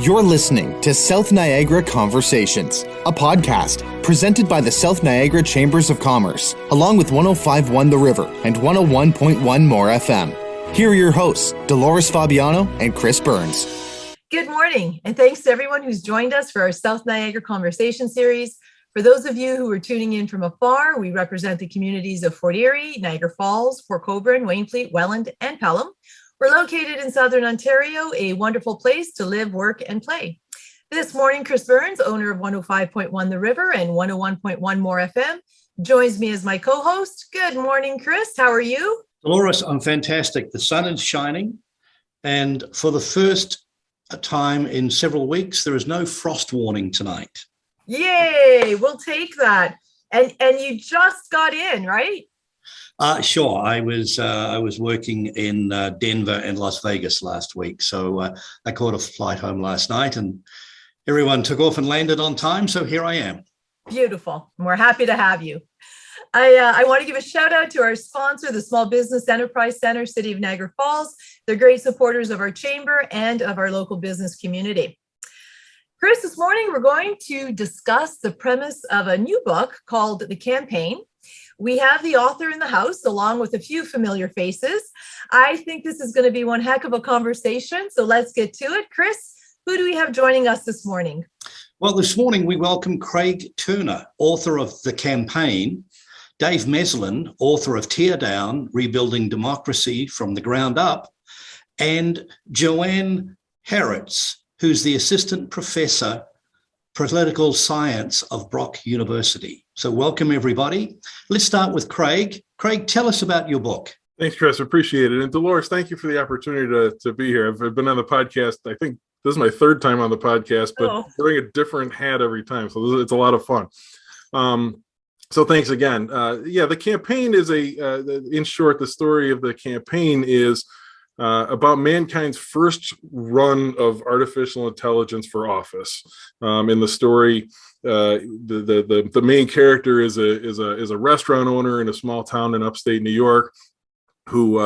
You're listening to South Niagara Conversations, a podcast presented by the South Niagara Chambers of Commerce, along with 105.1 The River and 101.1 More FM. Here are your hosts, Dolores Fabiano and Chris Burns. Good morning, and thanks to everyone who's joined us for our South Niagara Conversation series. For those of you who are tuning in from afar, we represent the communities of Fort Erie, Niagara Falls, Port Colborne, Wainfleet, Welland, and Pelham. We're located in Southern Ontario, a wonderful place to live, work, and play. This morning, Chris Burns, owner of 105.1 The River and 101.1 More FM, joins me as my co-host. Good morning, Chris. How are you? Dolores, I'm fantastic. The sun is shining, and for the first time in several weeks, there is no frost warning tonight. Yay, we'll take that. And you just got in, right? Sure. I was working in Denver and Las Vegas last week, so I caught a flight home last night, and everyone took off and landed on time. So here I am. Beautiful. We're happy to have you. I want to give a shout out to our sponsor, the Small Business Enterprise Center, City of Niagara Falls. They're great supporters of our chamber and of our local business community. Chris, this morning we're going to discuss the premise of a new book called The Campaign. We have the author in the house, along with a few familiar faces. I think this is going to be one heck of a conversation, so let's get to it. Chris, who do we have joining us this morning? Well, this morning we welcome Craig Turner, author of The Campaign, Dave Meslin, author of TEARDOWN, Rebuilding Democracy from the Ground Up, and Joanne Heritz, who's the assistant professor, political science of Brock University. So welcome, everybody. Let's start with Craig. Craig, tell us about your book. Thanks, Chris. Appreciate it. And Dolores, thank you for the opportunity to be here. I've been on the podcast. I think this is my third time on the podcast, but wearing a different hat every time. So it's a lot of fun. So thanks again. The campaign is in short, the story of the campaign is about mankind's first run of artificial intelligence for office. In the story, the main character is a restaurant owner in a small town in upstate New York, who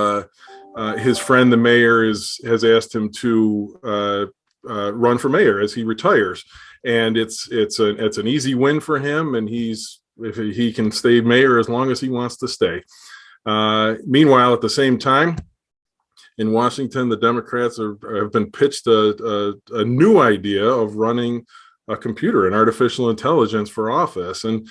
his friend the mayor has asked him to run for mayor as he retires, and it's an easy win for him, and if he can stay mayor as long as he wants to stay. Meanwhile, at the same time, in Washington, the Democrats have been pitched a new idea of running a computer and artificial intelligence for office. And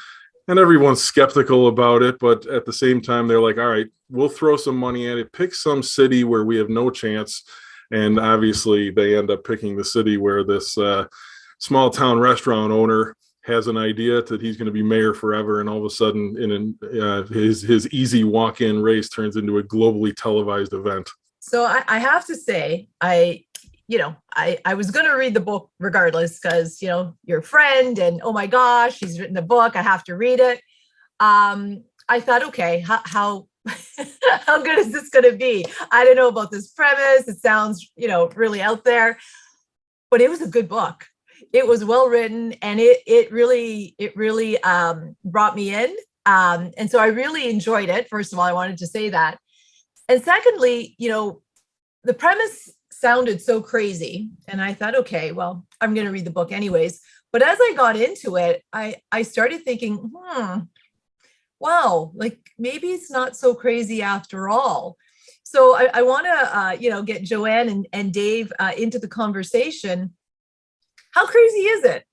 everyone's skeptical about it. But at the same time, they're like, all right, we'll throw some money at it, pick some city where we have no chance. And obviously, they end up picking the city where this small town restaurant owner has an idea that he's going to be mayor forever. And all of a sudden, his easy walk-in race turns into a globally televised event. So I have to say, I was going to read the book regardless because, you're a friend and, oh my gosh, he's written the book. I have to read it. I thought, okay, how how good is this going to be? I don't know about this premise. It sounds, really out there, but it was a good book. It was well written, and it really brought me in. And so I really enjoyed it. First of all, I wanted to say that. And secondly, the premise sounded so crazy, and I thought, okay, well, I'm going to read the book anyways. But as I got into it, I started thinking, wow, like maybe it's not so crazy after all. So I want to, get Joanne and Dave into the conversation. How crazy is it?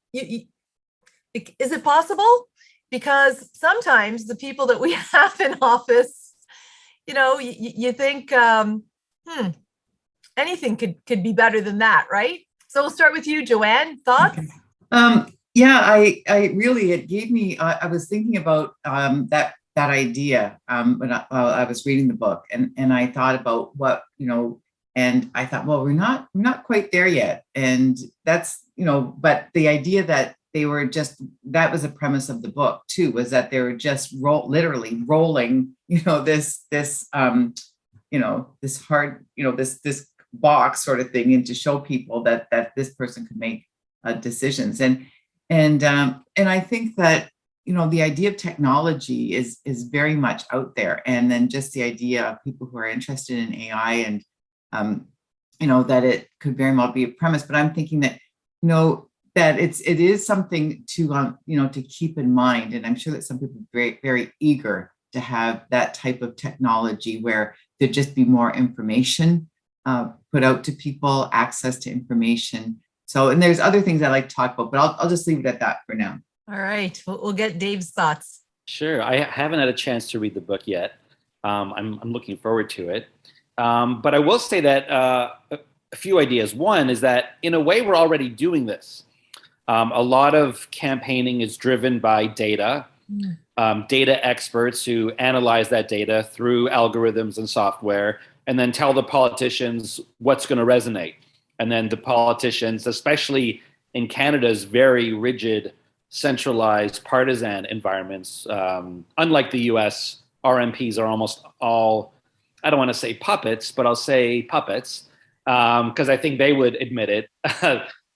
Is it possible? Because sometimes the people that we have in office, you think anything could be better than that, right? So we'll start with you, Joanne. Thoughts? I really, it gave me, I was thinking about that idea when I was reading the book, and I thought about what, and I thought, well, we're not quite there yet. And that's, but the idea that they were that was a premise of the book too, was that they were just literally rolling, this hard, this box sort of thing, and to show people that this person could make decisions. And I think that, the idea of technology is very much out there. And then just the idea of people who are interested in AI and, that it could very well be a premise. But I'm thinking that that it is something to, to keep in mind. And I'm sure that some people are very, very eager to have that type of technology where there'd just be more information put out to people, access to information. So, and there's other things I like to talk about, but I'll just leave it at that for now. All right. We'll get Dave's thoughts. Sure. I haven't had a chance to read the book yet. I'm looking forward to it. But I will say that a few ideas. One is that in a way, we're already doing this. A lot of campaigning is driven by data, data experts who analyze that data through algorithms and software, and then tell the politicians what's going to resonate. And then the politicians, especially in Canada's very rigid, centralized partisan environments, unlike the US, our MPs are almost all, I don't want to say puppets, but I'll say puppets, because I think they would admit it.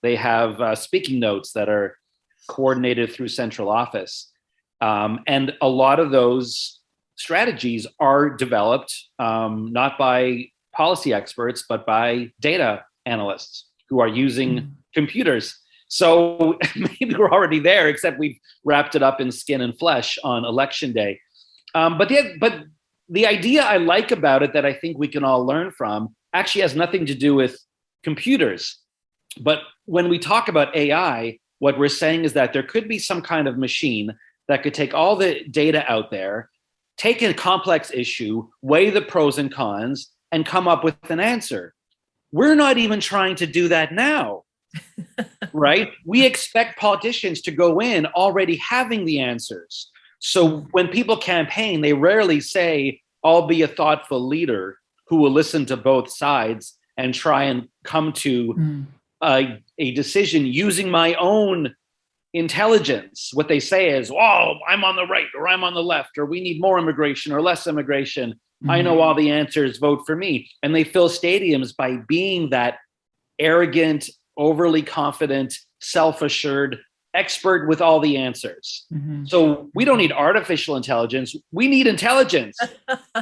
They have speaking notes that are coordinated through central office. And a lot of those strategies are developed not by policy experts, but by data analysts who are using computers. So maybe we're already there, except we've wrapped it up in skin and flesh on election day. But the idea I like about it that I think we can all learn from actually has nothing to do with computers. But when we talk about AI, what we're saying is that there could be some kind of machine that could take all the data out there, take a complex issue, weigh the pros and cons, and come up with an answer. We're not even trying to do that now, right? We expect politicians to go in already having the answers. So when people campaign, they rarely say, I'll be a thoughtful leader who will listen to both sides and try and come to a decision using my own intelligence. What they say is, oh, I'm on the right or I'm on the left, or we need more immigration or less immigration. I know all the answers, vote for me. And they fill stadiums by being that arrogant, overly confident, self-assured expert with all the answers. So we don't need artificial intelligence. We need intelligence.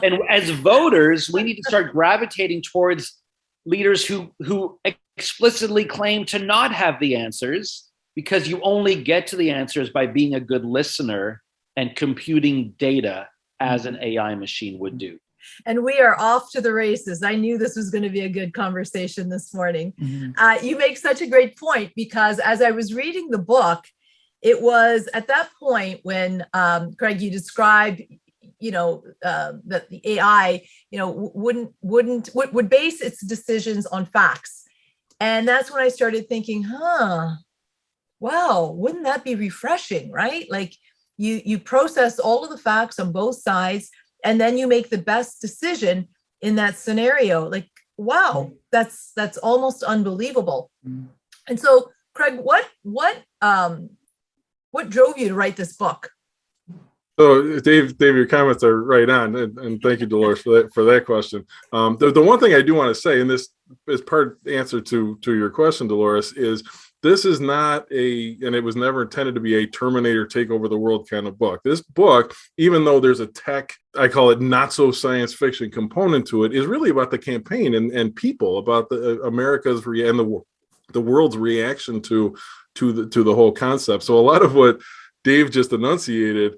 And as voters, we need to start gravitating towards leaders who explicitly claim to not have the answers, because you only get to the answers by being a good listener and computing data as an AI machine would do. And we are off to the races. I knew this was going to be a good conversation this morning. You make such a great point, because as I was reading the book, it was at that point when, Craig, you described, that the AI, would base its decisions on facts. And that's when I started thinking, wow, wouldn't that be refreshing, right? Like you process all of the facts on both sides, and then you make the best decision in that scenario. Like, wow, that's almost unbelievable. And so, Craig, what drove you to write this book? So, Dave, your comments are right on, and thank you, Dolores, for that question. The one thing I do want to say, and this is part answer to your question, Dolores, is this is not and it was never intended to be a Terminator take over the world kind of book. This book, even though there's a tech, I call it not so science fiction component to it, is really about the campaign and people, about the America's and the world's reaction to the whole concept. So a lot of what Dave just enunciated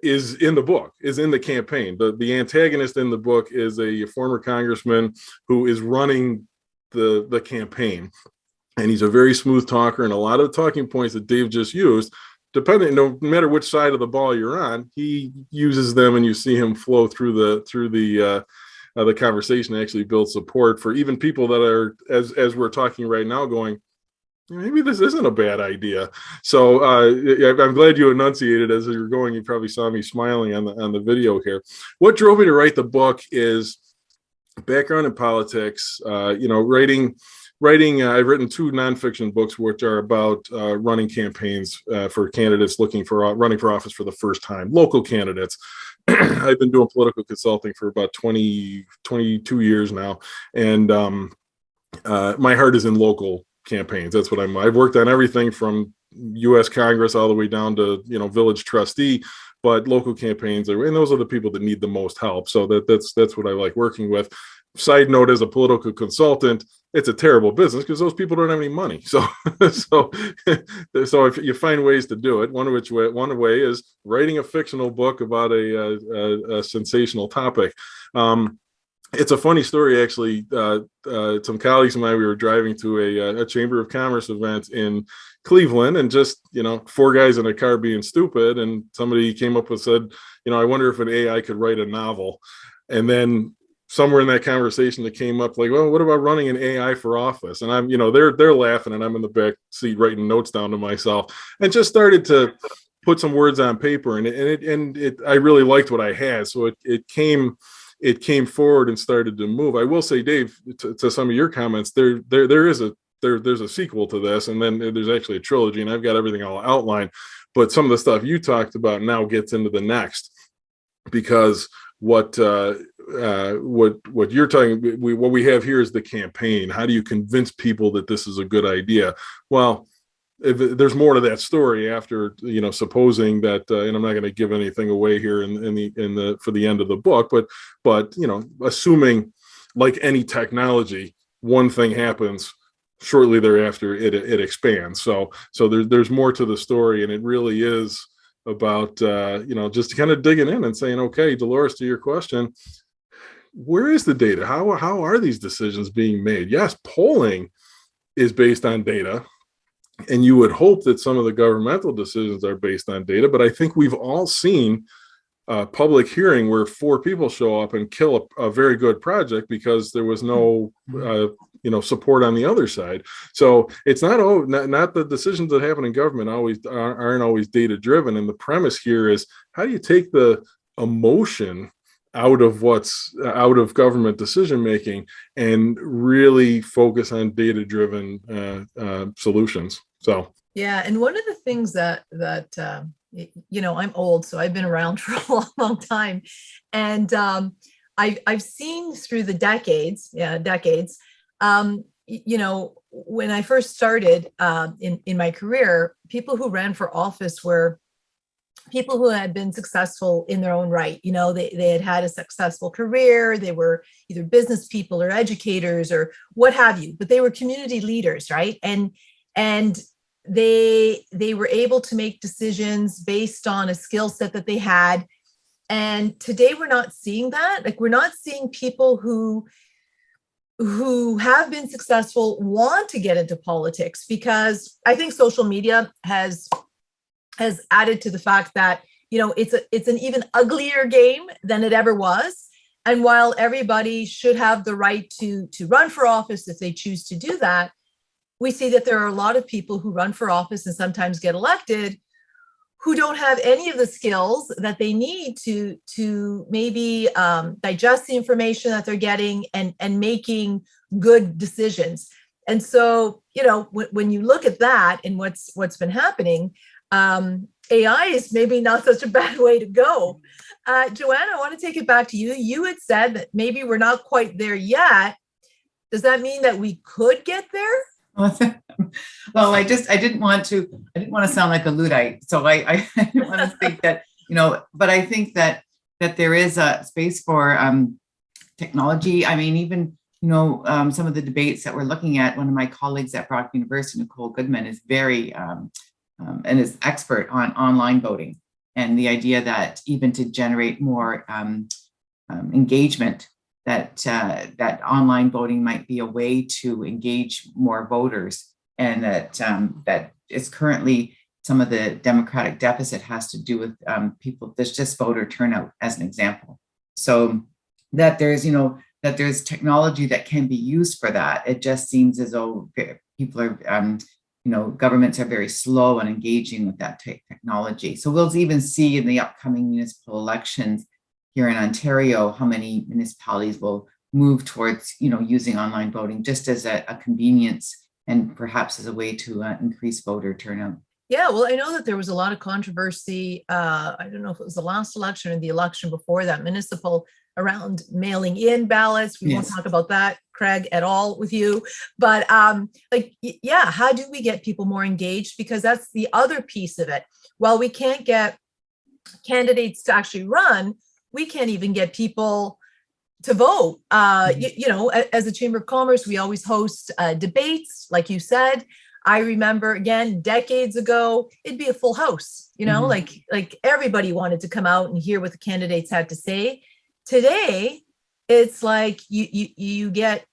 is in the book, is in the campaign. The antagonist in the book is a former congressman who is running the campaign. And he's a very smooth talker, and a lot of the talking points that Dave just used, depending, no matter which side of the ball you're on, he uses them, and you see him flow through the conversation, actually build support for even people that are, as we're talking right now, going, maybe this isn't a bad idea. So I'm glad you enunciated as you were going. You probably saw me smiling on the video here. What drove me to write the book is background in politics. Writing, I've written 2 nonfiction books, which are about running campaigns for candidates looking for running for office for the first time, local candidates. I've been doing political consulting for about 22 years now, and my heart is in local campaigns. That's what I've worked on everything from U.S. Congress all the way down to village trustee, but local campaigns and those are the people that need the most help. So that's what I like working with. Side note, as a political consultant, it's a terrible business because those people don't have any money. So, so if you find ways to do it, one way is writing a fictional book about a sensational topic. It's a funny story, actually. Some colleagues of mine, we were driving to a Chamber of Commerce event in Cleveland, and just, four guys in a car being stupid, and somebody came up and said, I wonder if an AI could write a novel. And then somewhere in that conversation that came up, like, well, what about running an AI for office? And I'm, they're laughing, and I'm in the back seat writing notes down to myself, and just started to put some words on paper. And I really liked what I had, so it came forward and started to move. I will say, Dave, to some of your comments, there's a sequel to this, and then there's actually a trilogy, and I've got everything all outlined. But some of the stuff you talked about now gets into the next, because what you're talking, what we have here is the campaign. How do you convince people that this is a good idea? Well, there's more to that story after, supposing that, and I'm not going to give anything away here for the end of the book, but assuming, like any technology, one thing happens, shortly thereafter it expands. So there's more to the story, and it really is about just kind of digging in and saying, okay, Dolores, to your question, where is the data? How are these decisions being made? Yes, polling is based on data, and you would hope that some of the governmental decisions are based on data, but I think we've all seen a public hearing where 4 people show up and kill a very good project because there was no support on the other side. So it's not the decisions that happen in government aren't always data driven. And the premise here is, how do you take the emotion out of government decision making and really focus on data driven solutions? So yeah, and one of the things that I'm old, so I've been around for a long, long time, and I've seen through the decades. When I first started in my career, people who ran for office were people who had been successful in their own right. They had a successful career. They were either business people or educators or what have you, but they were community leaders, right? And they were able to make decisions based on a skill set that they had. And today we're not seeing that. Like, we're not seeing people who have been successful want to get into politics, because I think social media has added to the fact that, it's an even uglier game than it ever was. And while everybody should have the right to run for office if they choose to do that, we see that there are a lot of people who run for office and sometimes get elected who don't have any of the skills that they need to maybe digest the information that they're getting and making good decisions. And so, when you look at that and what's been happening, AI is maybe not such a bad way to go. Joanne, I want to take it back to you. You had said that maybe we're not quite there yet. Does that mean that we could get there? Well, I didn't want to sound like a Luddite. So I didn't want to think that, but I think that there is a space for technology. I mean, even, some of the debates that we're looking at, one of my colleagues at Brock University, Nicole Goodman, is very, and is expert on online voting, and the idea that even to generate more engagement, that online voting might be a way to engage more voters, and that is currently some of the democratic deficit has to do with people. There's just voter turnout, as an example. So that there's technology that can be used for that. It just seems as though people are, governments are very slow on engaging with that technology. So we'll even see in the upcoming municipal elections here in Ontario how many municipalities will move towards, using online voting just as a convenience and perhaps as a way to increase voter turnout. Yeah, well, I know that there was a lot of controversy. I don't know if it was the last election or the election before that, municipal, around mailing in ballots. We won't talk about that, Craig, at all with you. But how do we get people more engaged? Because that's the other piece of it. While we can't get candidates to actually run, we can't even get people to vote. As a Chamber of Commerce, we always host debates, like you said. I remember, again, decades ago, it'd be a full house, like everybody wanted to come out and hear what the candidates had to say. Today, it's like you get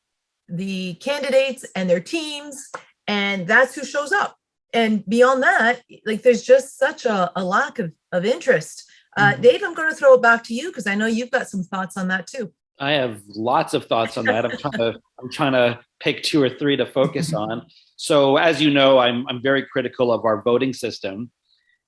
the candidates and their teams, and that's who shows up. And beyond that, like there's just such a lack of interest. Dave, I'm going to throw it back to you because I know you've got some thoughts on that too. I have lots of thoughts on that. I'm trying to pick 2 or 3 to focus on. So as you know, I'm very critical of our voting system.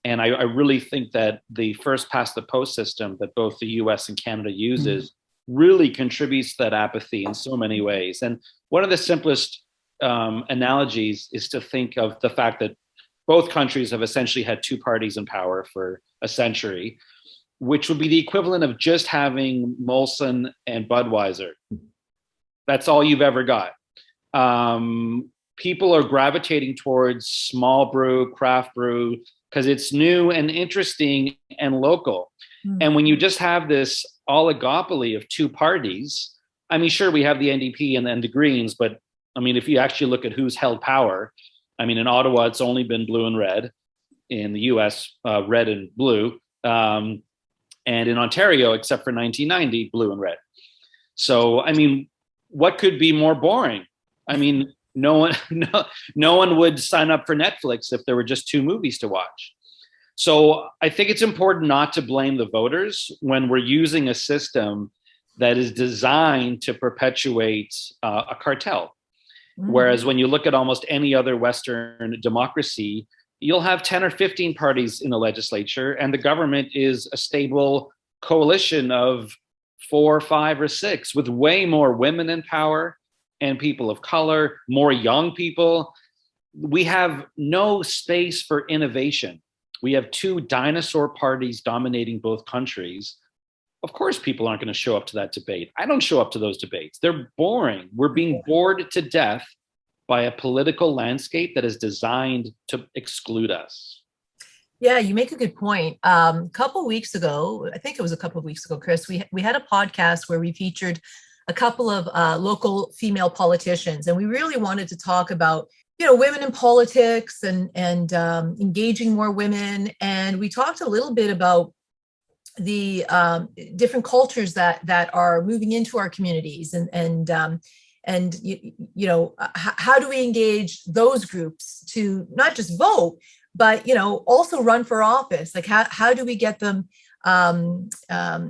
And I really think that the first past the post system that both the US and Canada uses really contributes to that apathy in so many ways. And one of the simplest analogies is to think of the fact that both countries have essentially had 2 parties in power for a century, which would be the equivalent of just having Molson and Budweiser. That's all you've ever got. People are gravitating towards small brew, craft brew, because it's new and interesting and local. And when you just have this oligopoly of 2 parties, I mean, sure, we have the NDP and the Greens, but I mean, if you actually look at who's held power, I mean, in Ottawa, it's only been blue and red. In the US, red and blue. And in Ontario, except for 1990, blue and red. So, I mean, what could be more boring? I mean, no one would sign up for Netflix if there were just 2 movies to watch. So I think it's important not to blame the voters when we're using a system that is designed to perpetuate a cartel. Whereas when you look at almost any other Western democracy, you'll have 10 or 15 parties in the legislature, and the government is a stable coalition of 4, 5, or 6 with way more women in power and people of color, more young people. We have no space for innovation. We have 2 dinosaur parties dominating both countries. Of course, people aren't going to show up to that debate. I don't show up to those debates. They're boring. We're being bored to death by a political landscape that is designed to exclude us. Yeah, you make a good point. A couple of weeks ago, I think it was a couple of weeks ago, Chris, we had a podcast where we featured a couple of local female politicians, and we really wanted to talk about women in politics and engaging more women. And we talked a little bit about the different cultures that are moving into our communities, and how do we engage those groups to not just vote, but also run for office? Like how do we get them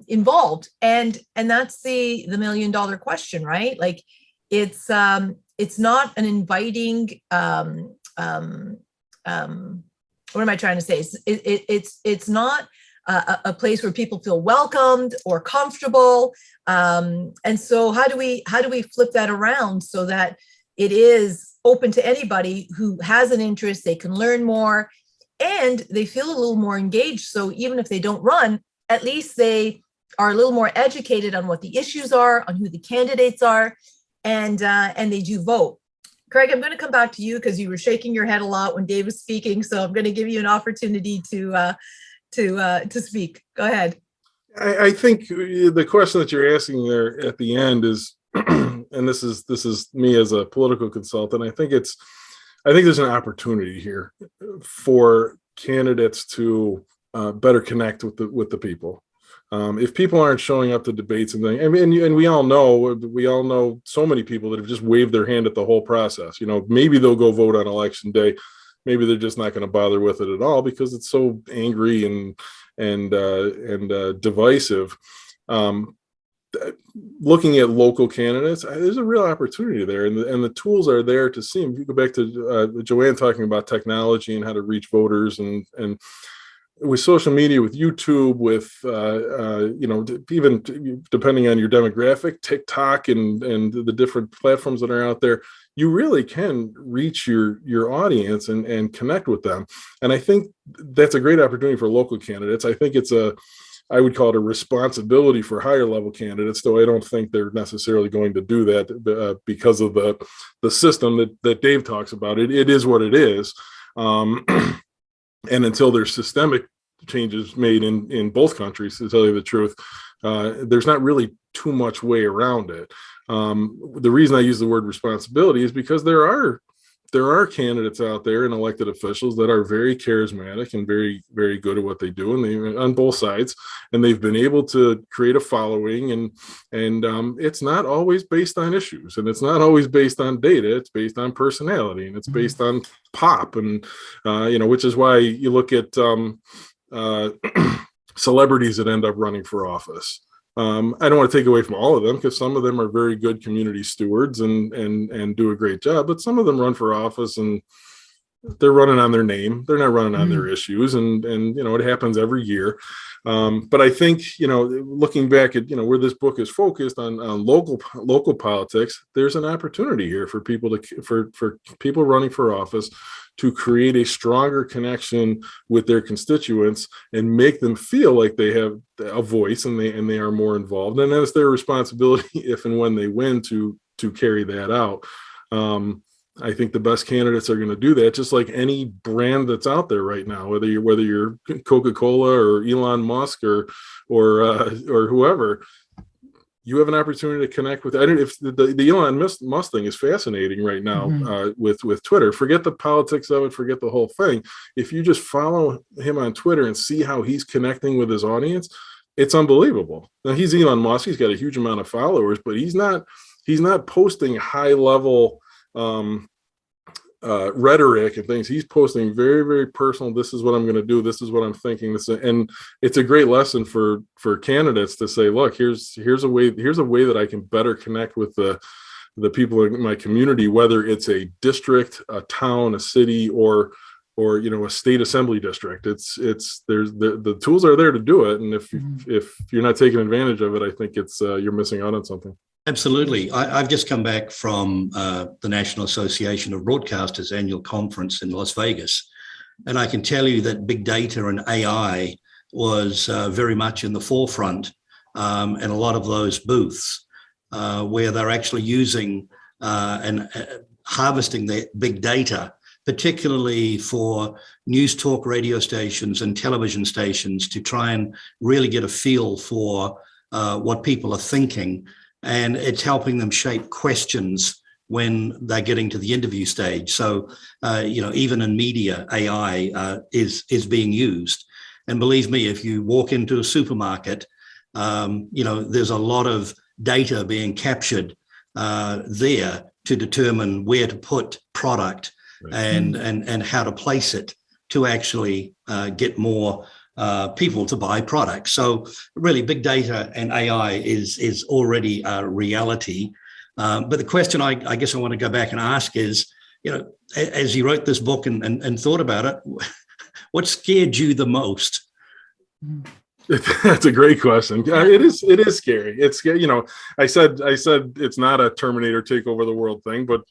involved? And that's the $1 million question, right? Like it's not an inviting what am I trying to say? It's not a place where people feel welcomed or comfortable. And so how do we flip that around so that it is open to anybody who has an interest, they can learn more, and they feel a little more engaged. So even if they don't run, at least they are a little more educated on what the issues are, on who the candidates are, and they do vote. Craig, I'm going to come back to you because you were shaking your head a lot when Dave was speaking. So I'm going to give you an opportunity to speak. Go ahead. I think the question that you're asking there at the end is, and this is me as a political consultant, I think there's an opportunity here for candidates to better connect with the people. If people aren't showing up to debates and things, and we all know so many people that have just waved their hand at the whole process. Maybe they'll go vote on election day. Maybe they're just not going to bother with it at all because it's so angry and divisive. Looking at local candidates, there's a real opportunity there, and the tools are there to see. If you go back to Joanne talking about technology and how to reach voters, and with social media, with YouTube, with even depending on your demographic, TikTok and the different platforms that are out there, you really can reach your audience and connect with them. And I think that's a great opportunity for local candidates. I think I would call it a responsibility for higher level candidates, though I don't think they're necessarily going to do that because of the system that Dave talks about. It is what it is. And until there's systemic changes made in both countries, to tell you the truth, there's not really too much way around it. The reason I use the word responsibility is because there are candidates out there and elected officials that are very charismatic and very, very good at what they do, and they on both sides, and they've been able to create a following, and it's not always based on issues, and it's not always based on data. It's based on personality, and it's based on pop, and which is why you look at celebrities that end up running for office. I don't want to take away from all of them, because some of them are very good community stewards and do a great job, but some of them run for office and they're running on their name. They're not running on their issues. And it happens every year. But I think, looking back at, where this book is focused on local politics, there's an opportunity here for people for people running for office to create a stronger connection with their constituents and make them feel like they have a voice and they are more involved. And then it's their responsibility, if and when they win, to carry that out. I think the best candidates are going to do that, just like any brand that's out there right now, whether you're Coca-Cola or Elon Musk or whoever. You have an opportunity to connect with. If the Elon Musk thing is fascinating right now with Twitter. Forget the politics of it. Forget the whole thing. If you just follow him on Twitter and see how he's connecting with his audience, it's unbelievable. Now, he's Elon Musk. He's got a huge amount of followers, but he's not posting high level rhetoric and things. He's posting very, very personal. This is what I'm going to do. This is what I'm thinking. And it's a great lesson for candidates to say, look, here's a way that I can better connect with the people in my community, whether it's a district, a town, a city, or a state assembly district. The tools are there to do it. And if you're not taking advantage of it, I think you're missing out on something. Absolutely. I've just come back from the National Association of Broadcasters annual conference in Las Vegas. And I can tell you that big data and AI was very much in the forefront in a lot of those booths where they're actually using and harvesting the big data, particularly for news talk radio stations and television stations, to try and really get a feel for what people are thinking. And it's helping them shape questions when they're getting to the interview stage. So, even in media, AI is being used. And believe me, if you walk into a supermarket, there's a lot of data being captured there to determine where to put product and how to place it to actually get more people to buy products. So really, big data and AI is already a reality. But the question I guess I want to go back and ask is, as you wrote this book and thought about it, what scared you the most? That's a great question. It is scary. It's scary. I said it's not a Terminator take over the world thing, but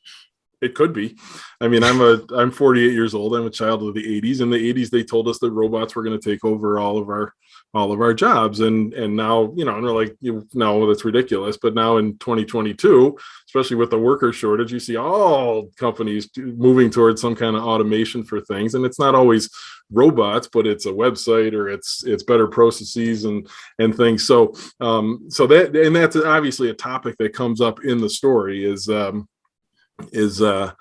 it could be. I mean, I'm 48 years old. I'm a child of the 80s. In the 80s, they told us that robots were going to take over all of our jobs. And now, and they're like, no, that's ridiculous. But now in 2022, especially with the worker shortage, you see all companies moving towards some kind of automation for things. And it's not always robots, but it's a website or it's better processes and things. So that's obviously a topic that comes up in the story is the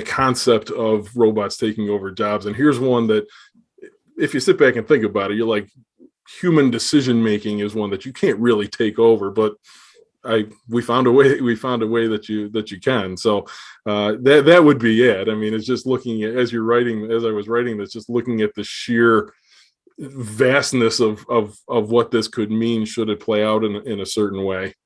concept of robots taking over jobs. And here's one that, if you sit back and think about it, you're like, human decision making is one that you can't really take over, but we found a way that you can. So that would be it. I mean, it's just looking at, as I was writing this, just looking at the sheer vastness of what this could mean should it play out in a certain way.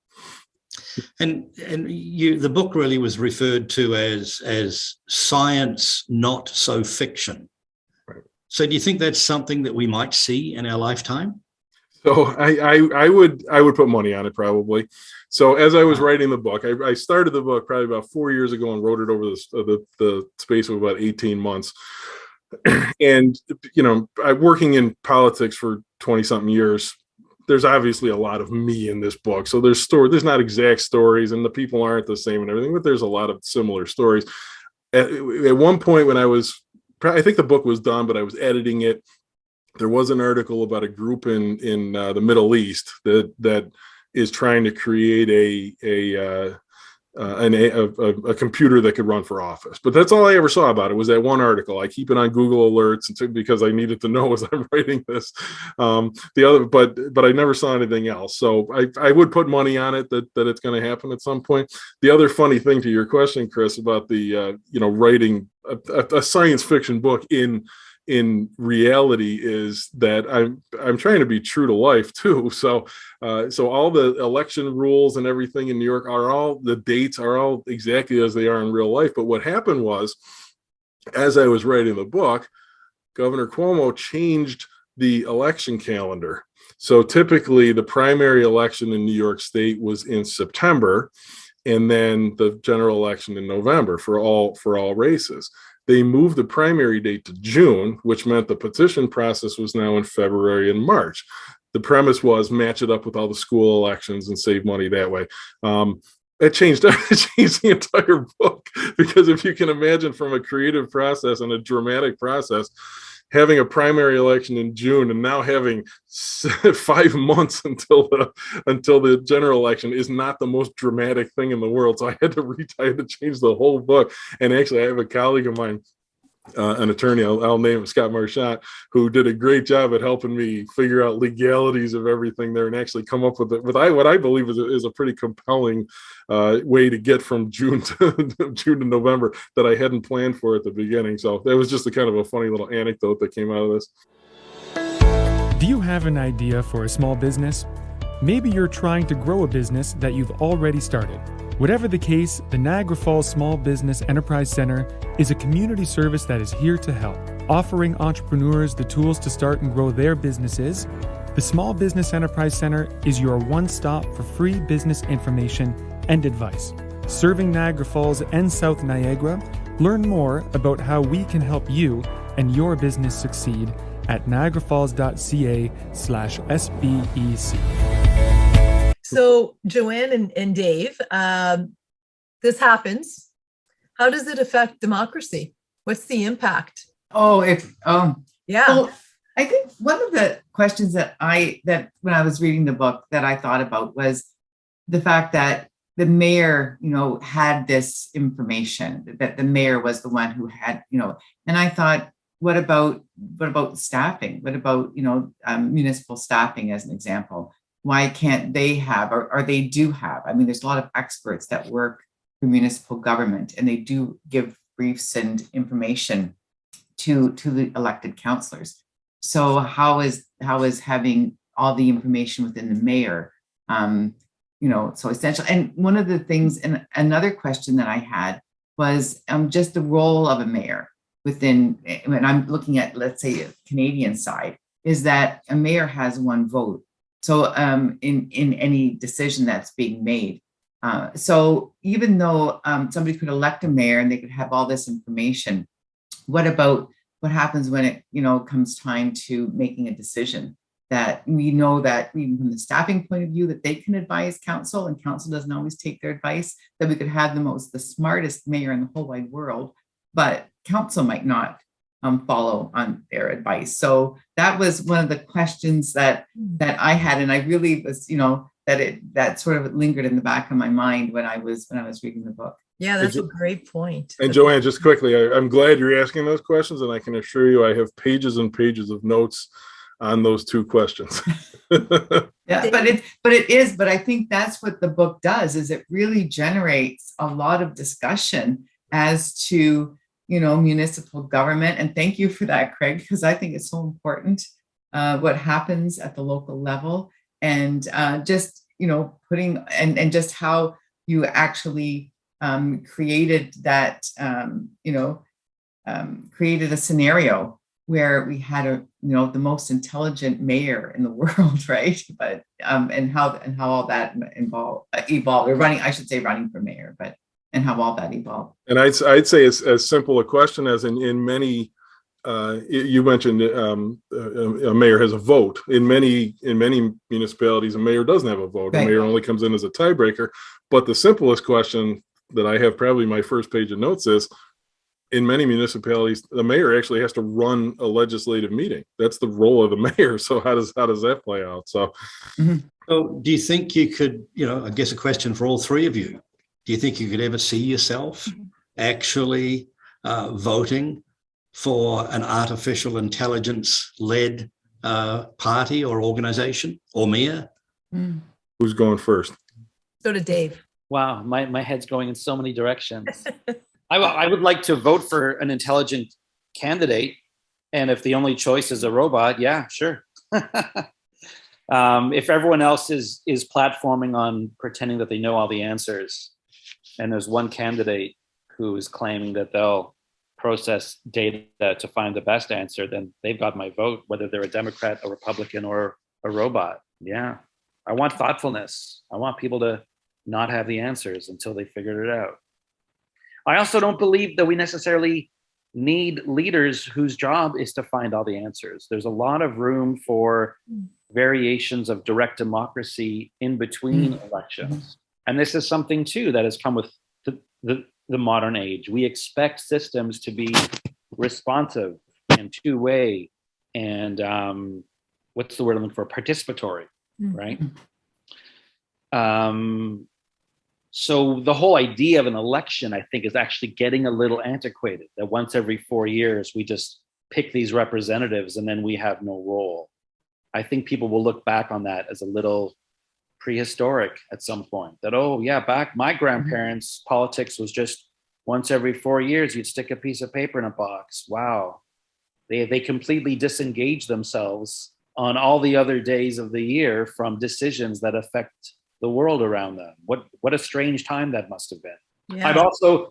And the book really was referred to as science, not so fiction. Right. So do you think that's something that we might see in our lifetime? So I would put money on it, probably. So as I was writing the book, I started the book probably about 4 years ago and wrote it over the space of about 18 months. And, I'm working in politics for 20 something years. There's obviously a lot of me in this book. So there's not exact stories and the people aren't the same and everything, but there's a lot of similar stories. At one point when I think the book was done, but I was editing it, there was an article about a group in the Middle East that is trying to create a computer that could run for office. But that's all I ever saw about it, was that one article. I keep it on Google Alerts because I needed to know as I'm writing this. But I never saw anything else. So I would put money on it that it's going to happen at some point. The other funny thing to your question, Chris, about the writing a science fiction book in reality, is that I'm trying to be true to life too. So all the election rules and everything in New York the dates are all exactly as they are in real life. But what happened was, as I was writing the book, Governor Cuomo changed the election calendar. So typically the primary election in New York State was in September, and then the general election in November for all races. They moved the primary date to June, which meant the petition process was now in February and March. The premise was match it up with all the school elections and save money that way. It changed the entire book, because if you can imagine, from a creative process and a dramatic process, having a primary election in June and now having 5 months until the general election is not the most dramatic thing in the world. So I had to change the whole book. And actually, I have a colleague of mine, an attorney, I'll name him, Scott Marchant, who did a great job at helping me figure out legalities of everything there and actually come up with what I believe is a pretty compelling way to get from June to November that I hadn't planned for at the beginning. So that was just a kind of a funny little anecdote that came out of this. Do you have an idea for a small business? Maybe you're trying to grow a business that you've already started. Whatever the case, the Niagara Falls Small Business Enterprise Center is a community service that is here to help, offering entrepreneurs the tools to start and grow their businesses. The Small Business Enterprise Center is your one-stop for free business information and advice. Serving Niagara Falls and South Niagara, learn more about how we can help you and your business succeed at niagarafalls.ca/SBEC. So Joanne and Dave, this happens. How does it affect democracy? What's the impact? Yeah. Well, I think one of the questions that when I was reading the book that I thought about was the fact that the mayor, had this information, that the mayor was the one who had, and I thought, what about staffing? What about, municipal staffing as an example? Why can't they have, or they do have? I mean, there's a lot of experts that work for municipal government, and they do give briefs and information to the elected councillors. So how is having all the information within the mayor, so essential? And one of the things, and another question that I had was just the role of a mayor within, when I'm looking at, let's say, a Canadian side, is that a mayor has one vote. So in any decision that's being made. So even though somebody could elect a mayor and they could have all this information, what happens when it comes time to making a decision? That we know that even from the staffing point of view, that they can advise council, and council doesn't always take their advice. That we could have the smartest mayor in the whole wide world, but council might not follow on their advice. So that was one of the questions that I had, and I really was, that sort of lingered in the back of my mind when I was reading the book. Yeah, that's a great point. And Joanne, just quickly, I'm glad you're asking those questions, and I can assure you I have pages and pages of notes on those two questions. Yeah, but I think that's what the book does, is it really generates a lot of discussion as to municipal government. And thank you for that, Craig, because I think it's so important what happens at the local level, and just putting and just how you actually created that created a scenario where we had the most intelligent mayor in the world, right? But and how all that evolved. Or running for mayor, but and how all that evolved. And I'd say it's as simple a question as in many. You mentioned a mayor has a vote. In many municipalities, a mayor doesn't have a vote. Right. A mayor only comes in as a tiebreaker. But the simplest question that I have, probably my first page of notes, is in many municipalities, the mayor actually has to run a legislative meeting. That's the role of the mayor. So how does that play out? So, So do you think you could, I guess a question for all three of you, do you think you could ever see yourself actually voting for an artificial intelligence-led party or organization or mayor? Who's going first? So did Dave. Wow, my head's going in so many directions. I would like to vote for an intelligent candidate, and if the only choice is a robot, yeah, sure. If everyone else is platforming on pretending that they know all the answers, and there's one candidate who is claiming that they'll process data to find the best answer, then they've got my vote, whether they're a Democrat, a Republican, or a robot. Yeah, I want thoughtfulness. I want people to not have the answers until they figured it out. I also don't believe that we necessarily need leaders whose job is to find all the answers. There's a lot of room for variations of direct democracy in between elections. And this is something too that has come with the modern age. We expect systems to be responsive and two-way and what's the word I'm looking for? Participatory, right? So the whole idea of an election, I think, is actually getting a little antiquated, that once every 4 years, we just pick these representatives and then we have no role. I think people will look back on that as a little prehistoric at some point, that, oh yeah, back my grandparents' politics was just once every 4 years, you'd stick a piece of paper in a box. Wow. They completely disengage themselves on all the other days of the year from decisions that affect the world around them. What a strange time that must have been. Yeah.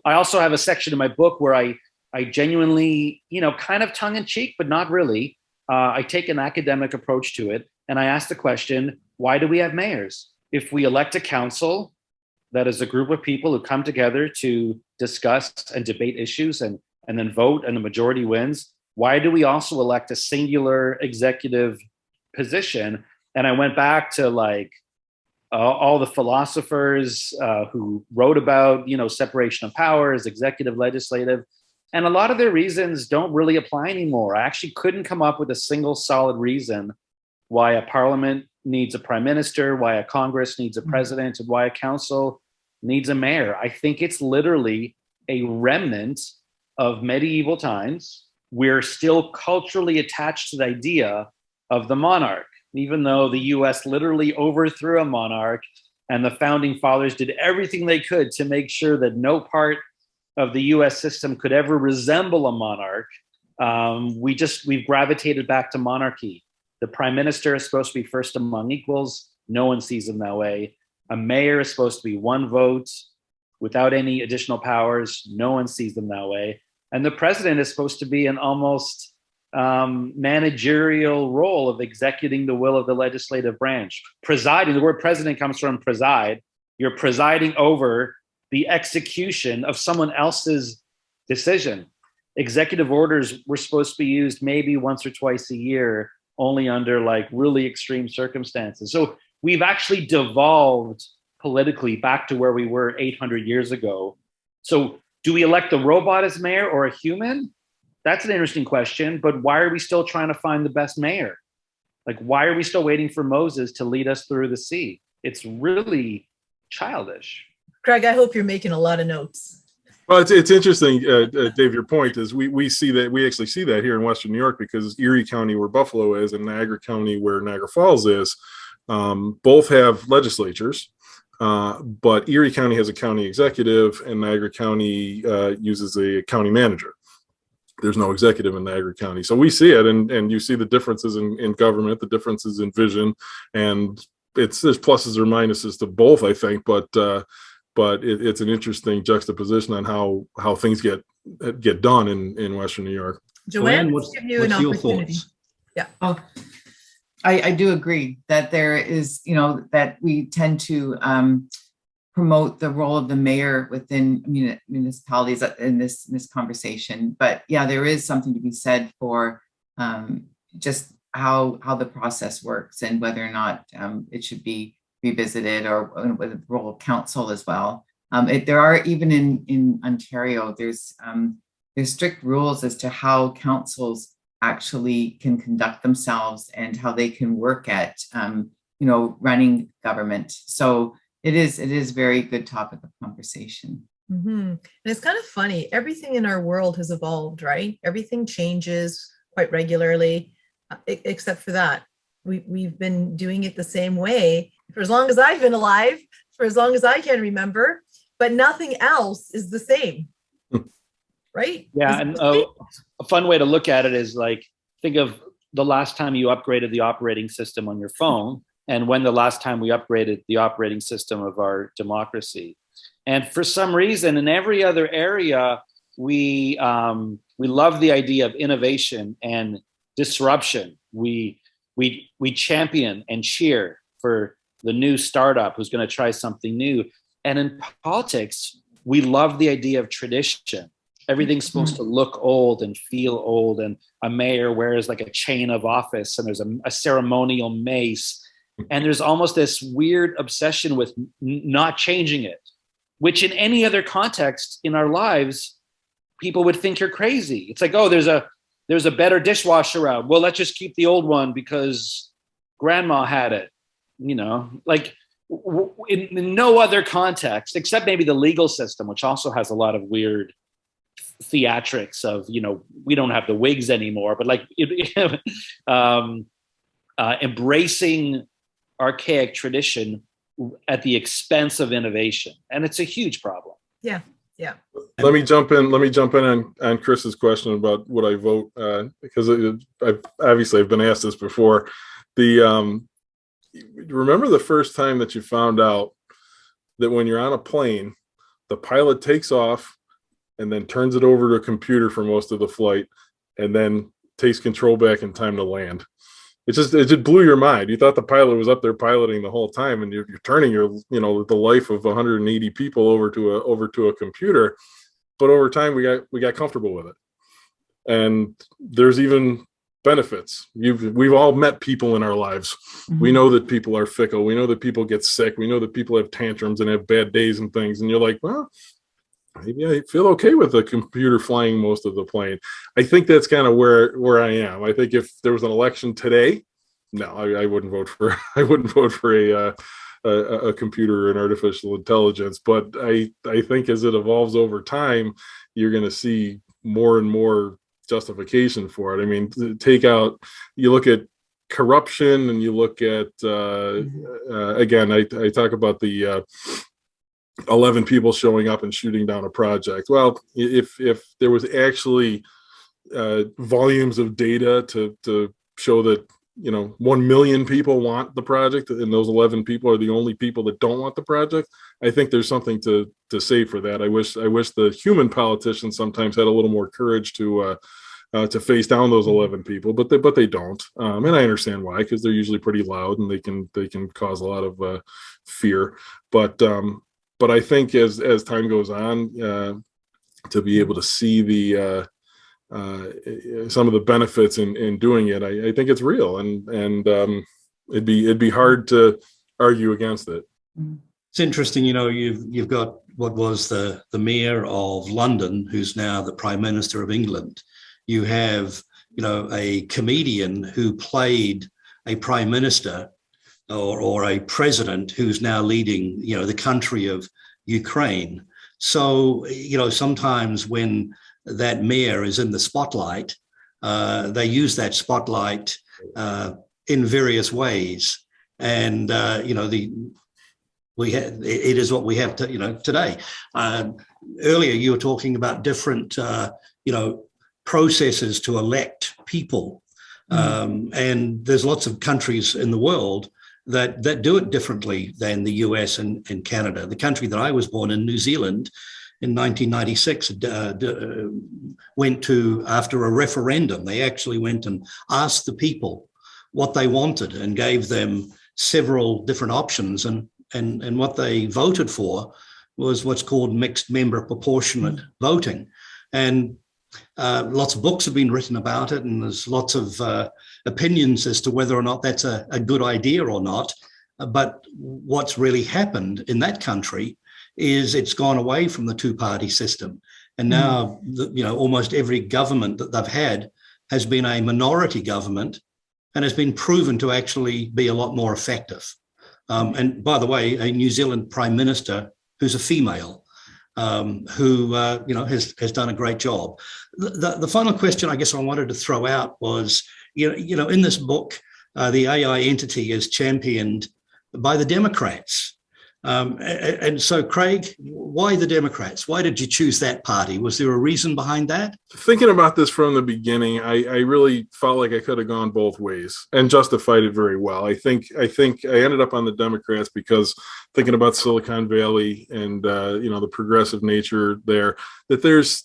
I also have a section in my book where I genuinely, kind of tongue in cheek, but not really. I take an academic approach to it, and I ask the question, why do we have mayors? If we elect a council that is a group of people who come together to discuss and debate issues and then vote and the majority wins, why do we also elect a singular executive position? And I went back to all the philosophers who wrote about, separation of powers, executive, legislative, and a lot of their reasons don't really apply anymore. I actually couldn't come up with a single solid reason why a parliament needs a prime minister, why a Congress needs a president, and why a council needs a mayor. I think it's literally a remnant of medieval times. We're still culturally attached to the idea of the monarch, even though the US literally overthrew a monarch and the founding fathers did everything they could to make sure that no part of the US system could ever resemble a monarch. We've gravitated back to monarchy. The prime minister is supposed to be first among equals. No one sees them that way. A mayor is supposed to be one vote without any additional powers. No one sees them that way. And the president is supposed to be an almost managerial role of executing the will of the legislative branch. Presiding, the word president comes from preside. You're presiding over the execution of someone else's decision. Executive orders were supposed to be used maybe once or twice a year, only under really extreme circumstances. So we've actually devolved politically back to where we were 800 years ago. So do we elect a robot as mayor or a human? That's an interesting question, but why are we still trying to find the best mayor? Why are we still waiting for Moses to lead us through the sea? It's really childish. Craig, I hope you're making a lot of notes. Well, it's interesting, Dave, your point is we see that, we actually see that here in Western New York, because Erie County, where Buffalo is, and Niagara County, where Niagara Falls is, both have legislatures, but Erie County has a county executive and Niagara County uses a county manager. There's no executive in Niagara County. So we see it, and you see the differences in government, the differences in vision, and there's pluses or minuses to both, I think, but it's an interesting juxtaposition on how things get done in Western New York. Joanne, what's your thoughts? Yeah. Oh, I do agree that there is, that we tend to promote the role of the mayor within municipalities in this conversation. But yeah, there is something to be said for just how the process works and whether or not it should be revisited, or with the role of council as well. There are, even in Ontario, there's there's strict rules as to how councils actually can conduct themselves and how they can work at, running government. So it is very good topic of conversation. Mm-hmm. And it's kind of funny. Everything in our world has evolved, right? Everything changes quite regularly, except for that. We've been doing it the same way for as long as I've been alive, for as long as I can remember, but nothing else is the same. Right? Yeah. And a fun way to look at it is like, think of the last time you upgraded the operating system on your phone and when the last time we upgraded the operating system of our democracy. And for some reason, in every other area, we love the idea of innovation and disruption. We champion and cheer for the new startup who's going to try something new. And in politics, we love the idea of tradition. Everything's supposed to look old and feel old, and a mayor wears like a chain of office, and there's a ceremonial mace, and there's almost this weird obsession with not changing it, which in any other context in our lives, people would think you're crazy. It's like, oh, there's a better dishwasher out. Well, let's just keep the old one because grandma had it. Like in no other context, except maybe the legal system, which also has a lot of weird theatrics of, we don't have the wigs anymore, but like embracing archaic tradition at the expense of innovation. And it's a huge problem. Yeah. Yeah. Let me jump in on Chris's question about would I vote, because I've been asked this before. Remember the first time that you found out that when you're on a plane, the pilot takes off and then turns it over to a computer for most of the flight and then takes control back in time to land? It just blew your mind. You thought the pilot was up there piloting the whole time, and you're turning the life of 180 people over to a computer. But over time, we got comfortable with it, and there's even benefits. We've all met people in our lives. Mm-hmm. We know that people are fickle. We know that people get sick. We know that people have tantrums and have bad days and things. And you're like, well, maybe I feel okay with the computer flying most of the plane. I think that's kind of where I am. I think if there was an election today, no, I wouldn't vote for a computer or an artificial intelligence. But I think as it evolves over time, you're going to see more and more justification for it. I mean, you look at corruption, and you look at again, I talk about the 11 people showing up and shooting down a project. Well, if there was actually volumes of data to show that 1 million people want the project, and those 11 people are the only people that don't want the project, I think there's something to say for that. I wish the human politicians sometimes had a little more courage to face down those 11 people, but they don't. And I understand why, because they're usually pretty loud and they can cause a lot of fear. But I think as time goes on, to be able to see some of the benefits in doing it, I think it's real, and it'd be hard to argue against it. It's interesting, you've got what was the mayor of London, who's now the Prime Minister of England. You have a comedian who played a prime minister or a president who's now leading, the country of Ukraine. So, sometimes when that mayor is in the spotlight, they use that spotlight in various ways. And, it is what we have today. Earlier, you were talking about different, processes to elect people. And there's lots of countries in the world that do it differently than the US and Canada. The country that I was born in, New Zealand, in 1996, went to, after a referendum, they actually went and asked the people what they wanted and gave them several different options. And what they voted for was what's called mixed member proportionate voting. And lots of books have been written about it, and there's lots of opinions as to whether or not that's a good idea or not. But what's really happened in that country is it's gone away from the two-party system. And now, almost every government that they've had has been a minority government and has been proven to actually be a lot more effective. And by the way, a New Zealand Prime Minister who's a female, who has done a great job. The final question I guess I wanted to throw out was, in this book, the AI entity is championed by the Democrats. And so, Craig, why the Democrats? Why did you choose that party? Was there a reason behind that? Thinking about this from the beginning, I really felt like I could have gone both ways and justified it very well. I think I ended up on the Democrats because thinking about Silicon Valley and the progressive nature there, that there's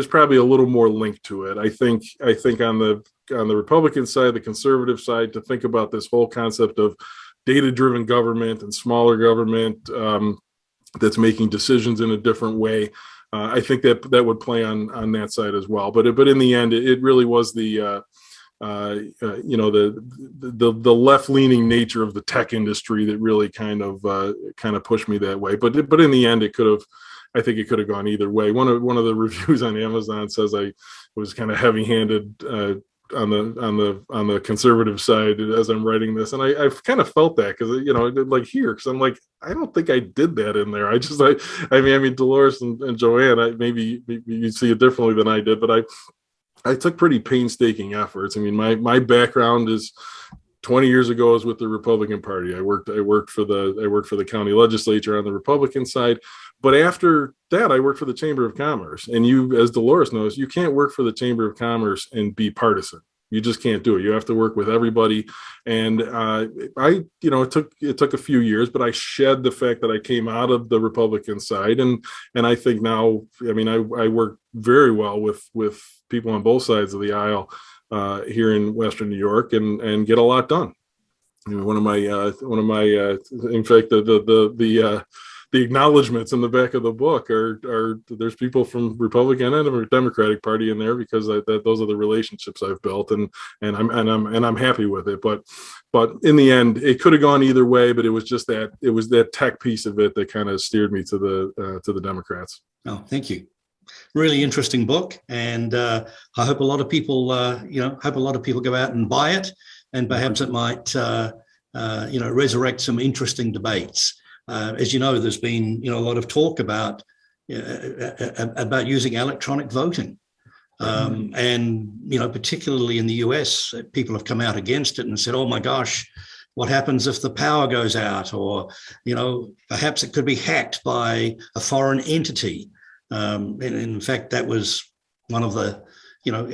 probably a little more link to it. I think on the Republican side, the conservative side, to think about this whole concept of data-driven government and smaller government that's making decisions in a different way. I think that would play on that side as well. But in the end, it really was the left-leaning nature of the tech industry that really kind of pushed me that way. But in the end, I think it could have gone either way. One of the reviews on Amazon says I was kind of heavy-handed on the conservative side as I'm writing this, and I've kind of felt that because I'm like, I don't think I did that in there. I mean Dolores and Joanne, maybe you see it differently than I did, but I took pretty painstaking efforts. I mean, my background is 20 years ago I was with the Republican Party. I worked for the county legislature on the Republican side. But after that, I worked for the Chamber of Commerce. And you, as Dolores knows, you can't work for the Chamber of Commerce and be partisan. You just can't do it. You have to work with everybody. And it took a few years, but I shed the fact that I came out of the Republican side. And I think now, I mean, I work very well with people on both sides of the aisle here in Western New York and get a lot done. One of my in fact, the acknowledgments in the back of the book are there's people from Republican and Democratic Party in there because those are the relationships I've built and I'm happy with it. But in the end, it could have gone either way. But it was that tech piece of it that kind of steered me to the Democrats. Oh, thank you. Really interesting book, and I hope a lot of people go out and buy it, and perhaps it might resurrect some interesting debates. As you know, there's been a lot of talk about using electronic voting, and particularly in the US, people have come out against it and said, "Oh my gosh, what happens if the power goes out?" Or perhaps it could be hacked by a foreign entity. And in fact, that was one of the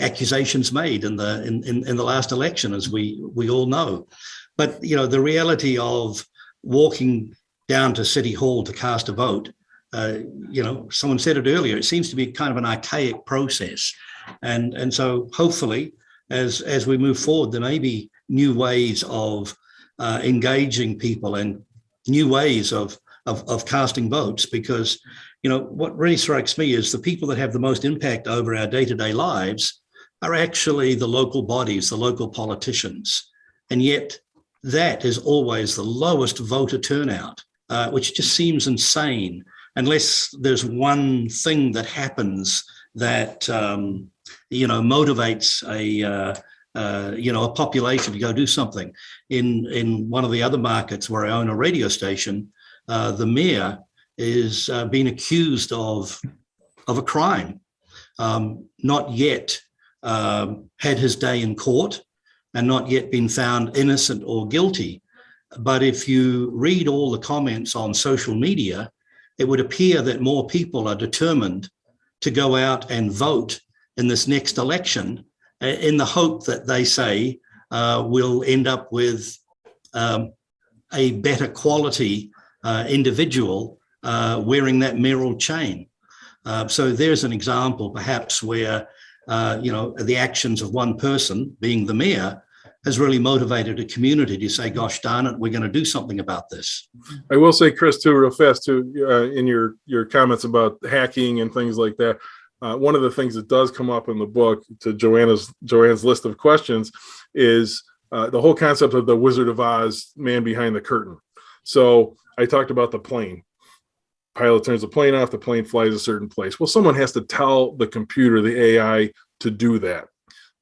accusations made in the last election, as we all know. But the reality of walking down to City Hall to cast a vote, someone said it earlier, it seems to be kind of an archaic process. And so hopefully, as we move forward, there may be new ways of engaging people and new ways of casting votes, because what really strikes me is the people that have the most impact over our day-to-day lives are actually the local bodies, the local politicians. And yet that is always the lowest voter turnout, which just seems insane, unless there's one thing that happens that, motivates a population to go do something. In one of the other markets where I own a radio station, the mayor is being accused of a crime, not yet had his day in court, and not yet been found innocent or guilty. But if you read all the comments on social media, it would appear that more people are determined to go out and vote in this next election in the hope that they say we'll end up with a better quality individual wearing that mayoral chain. So there's an example perhaps where, the actions of one person, being the mayor, has really motivated a community to say, gosh darn it, we're going to do something about this. I will say, Chris, too, real fast, too, in your comments about hacking and things like that, one of the things that does come up in the book, to Joanne's list of questions, is the whole concept of the Wizard of Oz, man behind the curtain. So I talked about the plane. pilot turns the plane off, the plane flies a certain place. Well, someone has to tell the computer, the AI, to do that.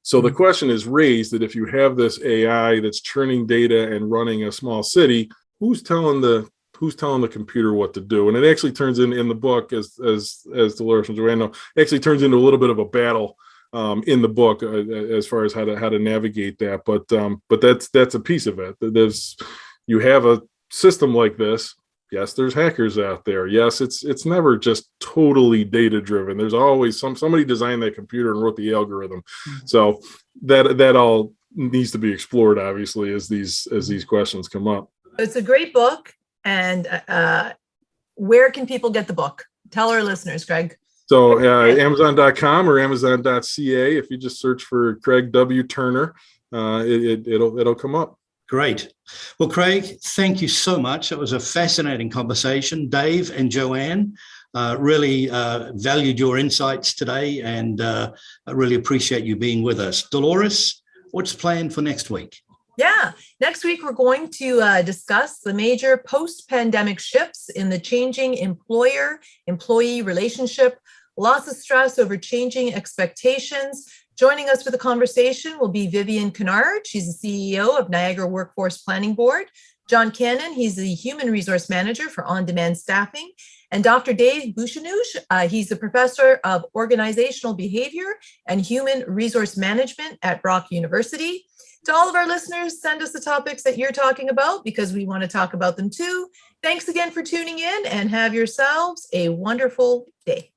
So the question is raised that if you have this AI that's churning data and running a small city, who's telling the computer what to do? And it actually turns in the book, as Dolores and Joanne know, actually turns into a little bit of a battle in the book as far as how to navigate that. But that's a piece of it. You have a system like this. Yes, there's hackers out there. Yes, it's never just totally data driven. There's always somebody designed that computer and wrote the algorithm. So that all needs to be explored, obviously, as these questions come up. It's a great book. And where can people get the book? Tell our listeners, Craig. So Amazon.com or Amazon.ca. If you just search for Craig W. Turner, it'll come up. Great. Well, Craig, thank you so much. It was a fascinating conversation. Dave and Joanne really valued your insights today, and I really appreciate you being with us. Dolores, what's planned for next week? Yeah, next week we're going to discuss the major post-pandemic shifts in the changing employer-employee relationship, lots of stress over changing expectations. Joining us for the conversation will be Vivian Kennard. She's the CEO of Niagara Workforce Planning Board. John Cannon, he's the Human Resource Manager for On-Demand Staffing. And Dr. Dave Meslin, he's the Professor of Organizational Behavior and Human Resource Management at Brock University. To all of our listeners, send us the topics that you're talking about because we want to talk about them too. Thanks again for tuning in and have yourselves a wonderful day.